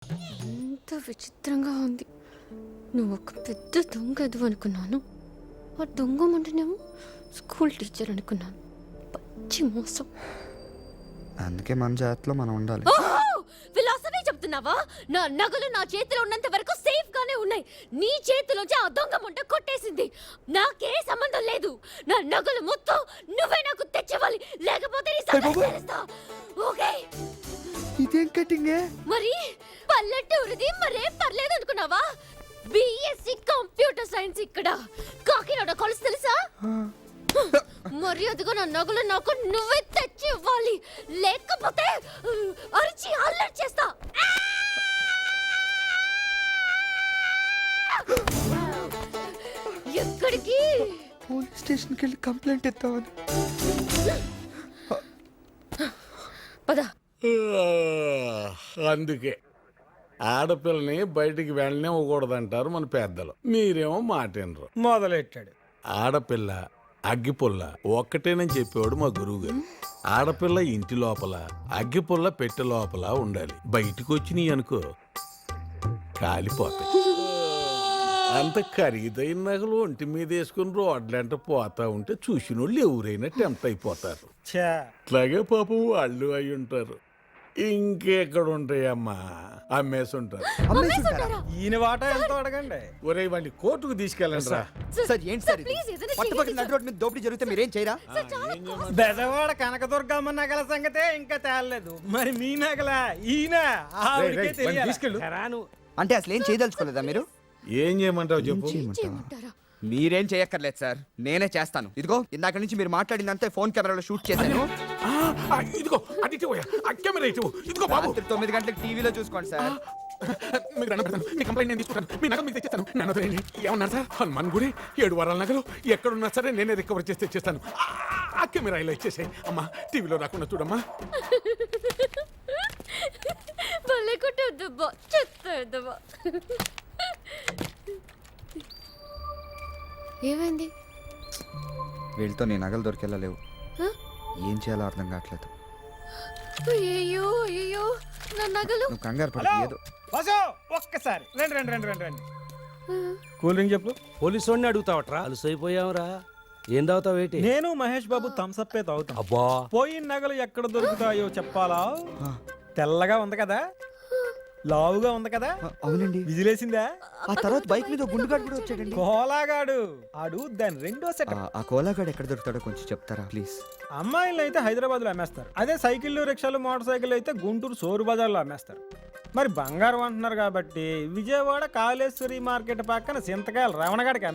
ఎంత విచిత్రంగా ఉంది. నువ్వు ఒక పెద్ద దొంగ ఎదువు అనుకున్నాను. ఆ దొంగ ముందునేమో స్కూల్ టీచర్ అనుకున్నాను. పచ్చి మోసం. అందుకే మన జాతిలో మనం ఉండాలి. ఫిలాసఫీ చెప్తున్నావా? నా నగలు నా చేతిలో ఉన్నంత వరకు సేఫ్ గానే ఉన్నాయి. నీ చేతిలోంచి ఆ దొంగ ముంట కొట్టేసింది. నాకే సంబంధం లేదు. నా నగలు మొత్తం నువ్వే నాకు తెచ్చివ్వాలి, లేకపోతే నీ సంగతి తెలుస్తా. ఓకే? ఇదేం కటింగే? మరి పల్లెటూరిది మరేం పర్లేదు అనుకున్నావా? బిఎస్సి కంప్యూటర్ సైన్స్ ఇక్కడ కాకినాడ కాలేజ్ తెలుసా? మర్యాదగా నా నగలు నాకు నువ్వే తెచ్చి ఇవ్వాలి, లేకపోతే అరిచి అల్లరి చేస్తా. ఎక్కడికి? పోలీస్ స్టేషన్కి వెళ్ళి కంప్లైంట్ ఇద్దామని. పద. అందుకే ఆడపిల్లని బయటికి వెళ్ళనివ్వకూడదంటారు మన పెద్దలు. మీరేమో మాట వినరు. మొదలెట్టాడు. ఆడపిల్ల అగ్గిపుల్ల ఒక్కటేనని చెప్పేవాడు మా గురువు గారు. ఆడపిల్ల ఇంటి లోపల, అగ్గిపుల్ల పెట్టె లోపల ఉండాలి. బయటికి వచ్చినాయి అనుకో కాలిపోతాయి. అంత ఖరీదైన నగలు ఒంటి మీద వేసుకుని రోడ్లంట పోతా ఉంటే చూసిన వాళ్ళు ఎవరైనా టెంప్ట్ అయిపోతారు. అట్లాగే పాపం వాళ్ళు అయి ఉంటారు. ఇంకెక్కడ ఉంటాయమ్మా, అమ్మేసి ఉంటారు. ఈయన వాటా ఎంతో అడగండి. ఒరే వాడిని కోర్టుకు తీసుకెళ్ళండి రా. సార్ ఏంటి సార్ ఇది? పట్టుపక్కల నడి రోడ్డు మీద దోపిడీ జరిగితే మీరేం చేయరా? బెజవాడ కనకదుర్గమ్మ నగల సంగతే ఇంకా తేలలేదు. మరి మీ నగల ఈయన ఆవిడకే తెలియాలి. రాను అంటే అసలు ఏం చేయదలుచుకోలేదా మీరు? ఏం చేయమంటావు చెప్పు. చేయమంటారా? మీరేం చేయక్కర్లేదు సార్, నేనే చేస్తాను. ఇదిగో ఇందాక నుంచి మీరు మాట్లాడిందంతే ఫోన్ కెమెరాలో షూట్ చేశాను. ఇదిగో అది కెమెరా ఇదిగో బాబు. రాత్రి 9 గంటలకు టీవీలో చూసుకోండి సార్. మీకు దండం పెడతాను. మీ కంప్లైంట్ నేను తీసుకుంటాను. మీ నగలు మీకు తెచ్చేస్తాను. నన్ను వదిలేయండి. ఏమన్నారు సార్? హనుమాన్ గుడి 7 వారాల నగలు ఎక్కడున్నా సరే నేనే రికవర్ చేసి తెచ్చేస్తాను. ఆ కెమెరా ఇలా ఇచ్చేసే అమ్మా. టీవీలో రాకుండా చూడమ్మా. భలే కొట్టేద్దుబ్బా, చెత్తేద్దుబ్బా. ఏమైంది? వీళ్ళతో నీ నగలు దొరికేలా లేవు. ఏం చేయాలో అర్థం కావట్లేదు. అయ్యో అయ్యో, నా నగలు. నువ్వు కంగారు పడి ఏదో. ఒక్కసారి రండి రండి రండి రండి రండి. కూల్ డ్రింక్ చెప్పు. పోలీసు వాడిని అడుగుతావట్రా? అలసైపోయావురా. ఏం తాగుతావేటి? నేను మహేష్ బాబు థమ్సప్పే తాగుతా. అబ్బా, పోయిన నగలు ఎక్కడ దొరుకుతాయో చెప్పాలా? తెల్లగా ఉంది కదా, లావుగా ఉంది కదా. అవునండి. విజిలేసిందా? ఆ తర్వాత బైక్ మీద గుండుగాడు కూడా వచ్చాడండి. కోలాగాడు ఆడు దాని రెండో సెట్. ఆ కోలాగాడు ఎక్కడ దొరుకుతాడో కొంచెం చెప్తారా ప్లీజ్? అమ్మాయిలు అయితే హైదరాబాద్ లో అమ్మేస్తారు. అదే సైకిళ్ళు, రిక్షాలు, మోటార్ సైకిల్ అయితే గుంటూరు సోరు బజార్ లో అమ్మేస్తారు. మరి బంగారం అంటున్నారు కాబట్టి విజయవాడ కాళేశ్వరి మార్కెట్ పక్కన చింతకాయలు రమణగాడికి